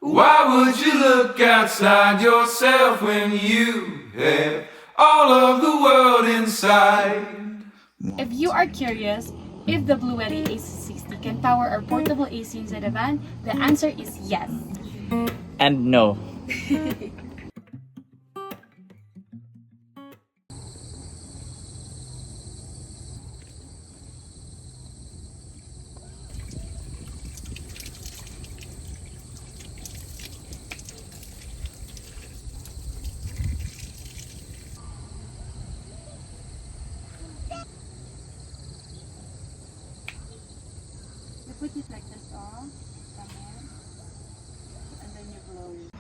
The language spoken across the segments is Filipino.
Why would you look outside yourself when you have all of the world inside? If you are curious if the Bluetti AC60 can power our portable AC inside a van, the answer is yes. And no. You put it like this on, and then you blow it.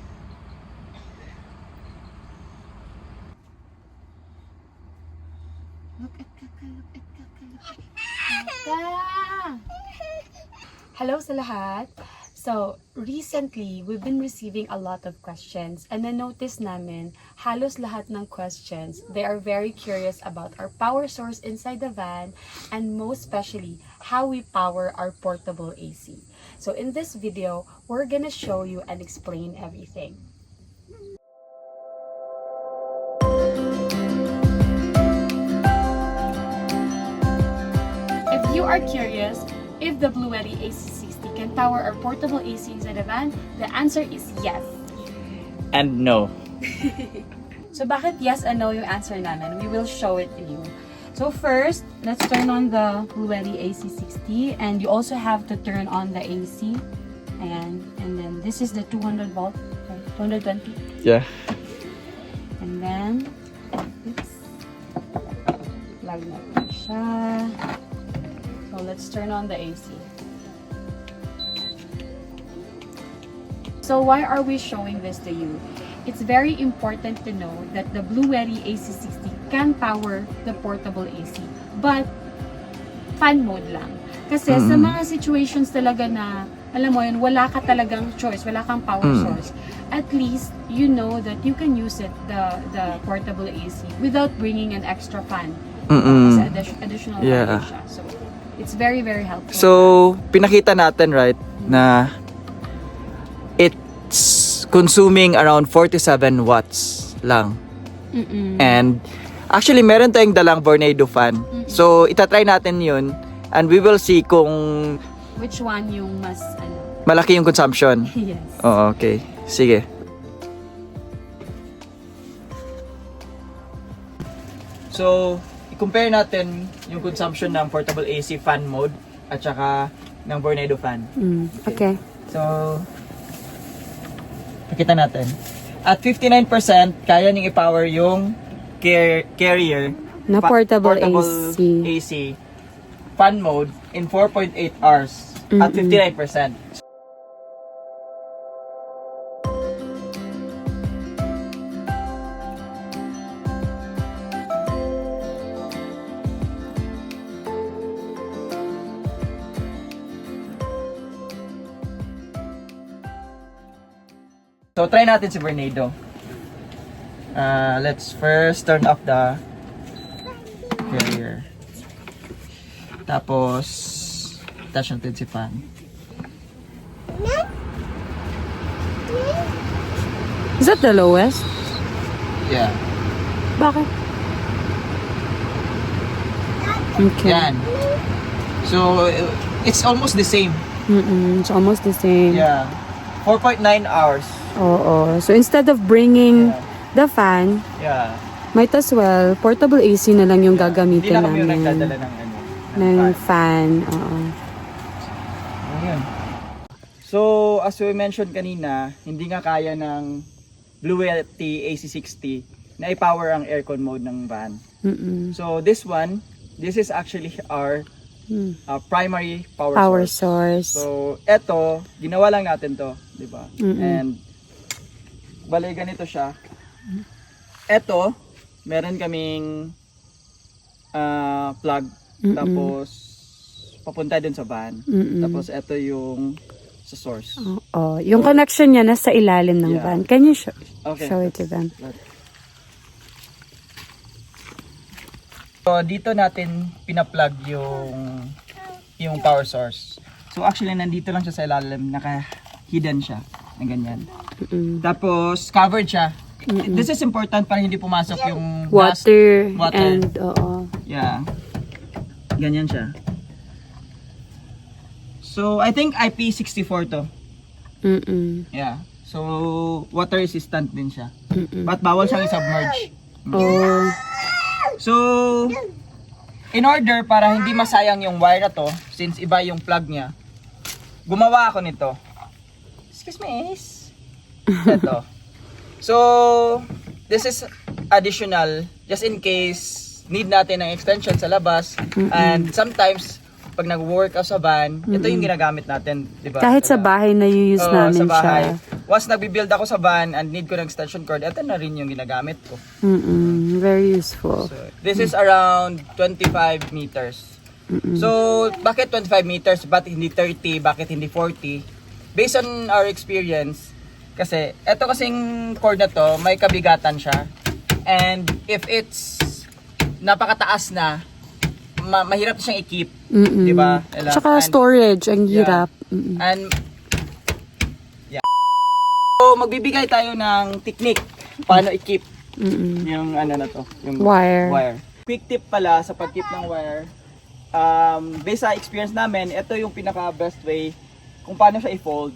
Look at Kaka, look at Kaka, look at Kaka. Hello sa lahat. So, recently, we've been receiving a lot of questions and na-notice namin, halos lahat ng questions, they are very curious about our power source inside the van and most especially, how we power our portable AC. So, in this video, we're gonna show you and explain everything. If you are curious if the Bluetti AC60 can power our portable AC inside a van, the answer is yes. And no. So bakit yes and no yung answer namin? We will show it to you. So first, let's turn on the Bluetti AC60 and you also have to turn on the AC. And then this is the 200 volt, 220. Yeah. And then, oops, plug na rin siya. So let's turn on the AC. So why are we showing this to you? It's very important to know that the Bluetti AC60 can power the portable AC, but fan mode lang. Kasi sa mga situations talaga na, alam mo yun, wala ka talagang choice, wala kang power source. At least, you know that you can use it, the portable AC, without bringing an extra fan. Kasi additional fan siya. So, it's very, very helpful. So, pinakita natin, right, na it's consuming around 47 watts lang. And actually, meron tayong dalang Vornado fan. So, itatry natin yun and we will see kung which one yung mas, malaki yung consumption. Yes. Oo, okay. Sige. So, i-compare natin yung consumption ng portable AC fan mode at saka ng Vornado fan. Okay. So, pakita natin. At 59%, kaya niyang i-power yung carrier Na portable AC. AC fan mode in 4.8 hours at 59%. So, try natin si Vornado. Let's first turn off the carrier. Tapos, touch natin si fan. Is that the lowest? Yeah. Bakit? Okay. Yan. So, it's almost the same. It's almost the same. Yeah. 4.9 hours. Oo. So, instead of bringing the fan, Yeah. might as well, portable AC na lang yung Hindi gagamitin na kami yung namin. nagdadala ng Ng fan. Oo. Ayun. So, as we mentioned kanina, hindi nga kaya ng Bluetti AC60 na i-power ang aircon mode ng van. So, this is actually our primary power source. source. So, eto, ginawa lang natin to, di ba? And, bale, ganito siya. Eto, meron kaming plug, tapos, papunta dun sa van. Tapos, eto yung sa source. Oo. Yung connection niya nasa ilalim ng Yeah. van. Can you show it to let's- them? So, dito natin pina-plug yung power source. So, actually, nandito lang siya sa ilalim. Naka-hidden siya. Ang ganyan. Mm-mm. Tapos, covered siya. This is important para hindi pumasok yung dust. Water, Water. and oo. Yeah. Ganyan siya. So, I think IP64 to. Mm-mm. Yeah. So, water resistant din siya. Mm-mm. But bawal siyang i-submerge. Oh. So, in order para hindi masayang yung wire na to, since iba yung plug niya, gumawa ako nito. Excuse me, Ace. Ito. So, this is additional, just in case need natin ng extension sa labas. And sometimes, pag nag-work ako sa van, ito yung ginagamit natin, di ba? Kahit sa bahay na use Oo, namin sa bahay. siya. Once nagbi-build ako sa van and need ko ng extension cord, ito na rin yung ginagamit ko. Mm-mm. Very useful. So, this is around 25 meters. So, bakit 25 meters? Bakit hindi 30? Bakit hindi 40? Based on our experience, kasi ito kasing cord na to, may kabigatan siya. And if it's napakataas na, mahirap na siyang i-keep. Mm-mm. Diba? Tsaka And- storage, ang Yeah. hirap. Mm-mm. And yeah. So magbibigay tayo ng technique paano i-keep Mm-mm. yung ano na to, yung Wire. Quick tip pala sa pag-keep ng wire. Based sa experience namin, ito yung pinaka best way kung paano siya i-fold.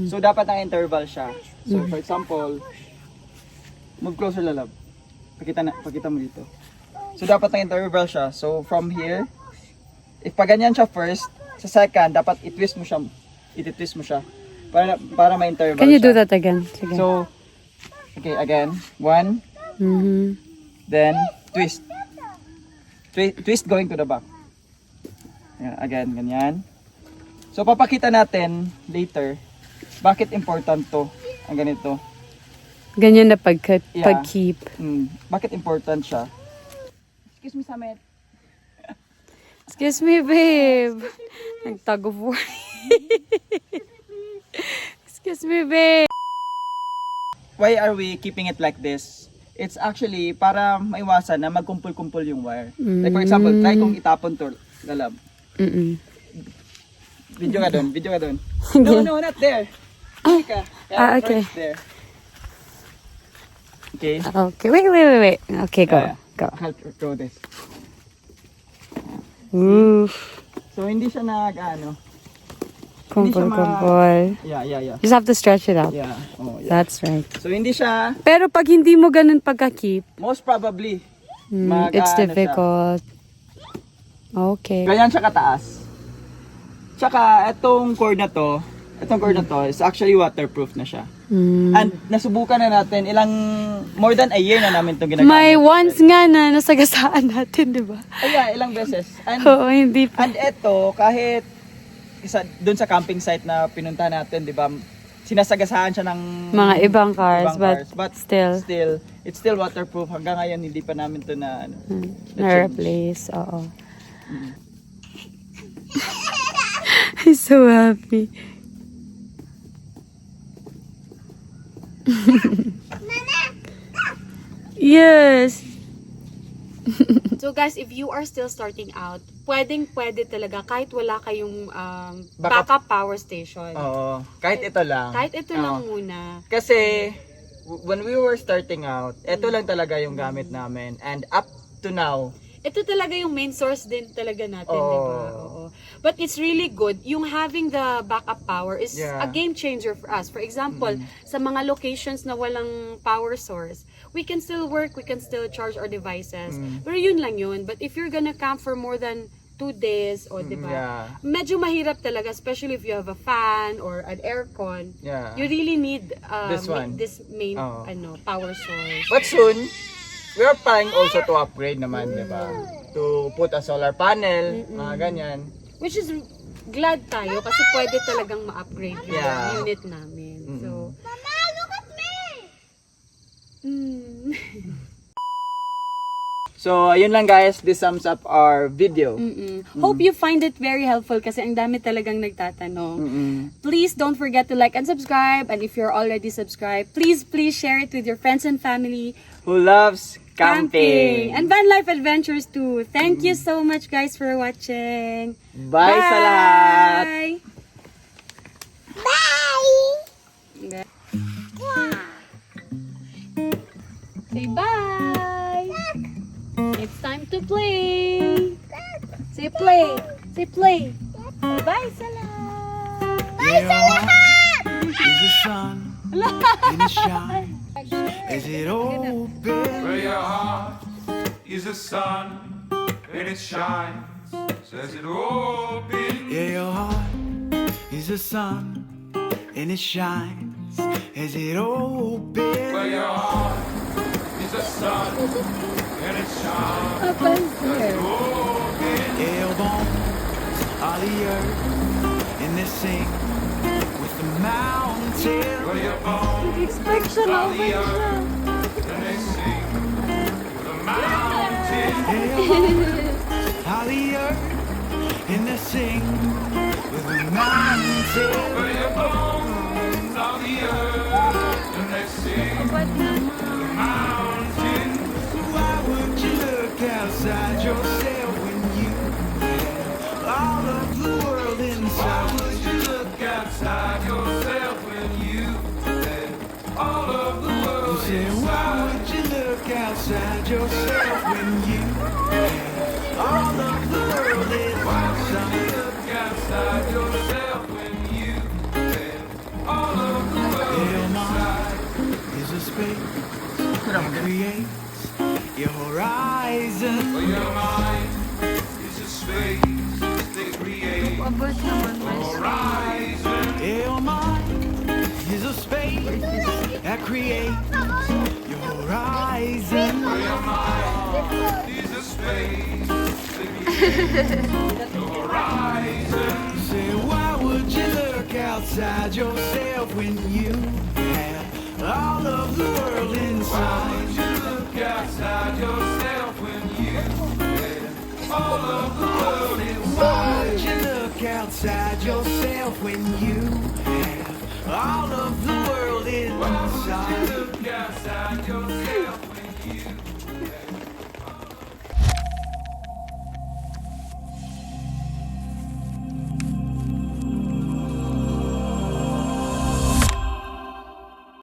So dapat ang interval siya. So for example, move closer lalab. Pakita mo dito. So dapat ang interval siya. So from here, if pa ganyan siya first, sa second dapat i-twist mo siya para ma-interval Can you siya. do that again? Sige. So okay, again, 1, Mhm. then twist. Twist going to the back. Yeah, again, ganyan. So papakita natin later bakit important to ang ganito. Ganyan na Yeah. pag-keep. Bakit important siya? Excuse me, Samet. Excuse me, babe. Nag-tug of war. Excuse me, babe. Why are we keeping it like this? It's actually para maiwasan na magkumpul-kumpul yung wire. Like for example, try kong itapon to, lalab. Mm-mm. Video ka doon. No, not there. Hindi ka. Okay. Right there. Okay. Okay, wait. Okay, go. Yeah. Go. I'll throw this. Oof. So, hindi siya Hindi siya Kumpul. Yeah. Just have to stretch it out. Yeah. Oh, yeah. That's right. So, hindi siya, Pero pag hindi mo ganun pagka-keep, most probably, it's siya. difficult. Okay. Ganyan siya kataas. Tsaka, itong cord na to is actually waterproof na siya. And nasubukan na natin, more than a year na namin itong ginagamit. May once nga na nasagasaan natin, di ba? Yeah, ilang beses. And, Oo, hindi pa. and ito, kahit doon sa camping site na pinunta natin, di ba, sinasagasaan siya ng Mga ibang cars, but still. It's still waterproof. Hanggang ngayon, hindi pa namin to Na-replace, oo. I'm so happy. Yes. So guys, if you are still starting out, pwede talaga kahit wala kayong backup power station. Oo. Kahit ito lang. Kahit ito lang muna. Kasi, when we were starting out, ito lang talaga yung gamit namin. And up to now, Ito talaga yung main source din talaga natin, Oo. di ba? Oo. But it's really good. Yung having the backup power is Yeah. a game changer for us. For example, sa mga locations na walang power source, we can still work, we can still charge our devices. Pero yun lang yun. But if you're gonna camp for more than 2 days, o di ba? yeah. Medyo mahirap talaga, especially if you have a fan or an aircon. Yeah. You really need This one. this main Oo. power source. But soon, we are planning also to upgrade naman, di ba? To put a solar panel, mga ganyan. Which is glad tayo kasi pwede talagang ma-upgrade yung Yeah. unit namin. So, Mama, look at me! So, ayun lang guys. This sums up our video. Hope you find it very helpful kasi ang dami talagang nagtatanong. Please don't forget to like and subscribe. And if you're already subscribed, please share it with your friends and family. Who loves camping? And van life adventures too. Thank you so much guys for watching. Bye sa lahat! Bye! Say bye. It's time to play. Say play. Say play. Bye sa lahat. Bye sa lahat! Is the sun and it shines as it opens. Where your heart is the sun and it shines as it opens. Yeah, your heart is the sun and it shines as it opens. Where your heart is the sun and it shines Happens as here. it opens. Yeah, your bones are the earth and they sing with the mountains. Where your bones Expect siya na are the earth and they sing with the mountains. Yeah, your bones are the earth and they sing with the mountains. Where your bones are the earth and they sing Ba't naman? the mountains. Why would you look outside yourself when you have all of the world Why inside? would you look outside yourself when you had all of the world Say, why would you look outside yourself when you have all of the world Why would you inside? look outside yourself when you had all of the world Your mind inside? is a space that creates your horizon. Well, your mind is a space that creates Abot naman a my horizon. Your mind is a space that creates your horizon. Well, your mind is a space that creates a horizon. Say, why would you look outside yourself when you have all of the world Why inside? would you look outside yourself when you had all of the world Why inside? would you look outside yourself when you have all of the world Why would you inside? look outside yourself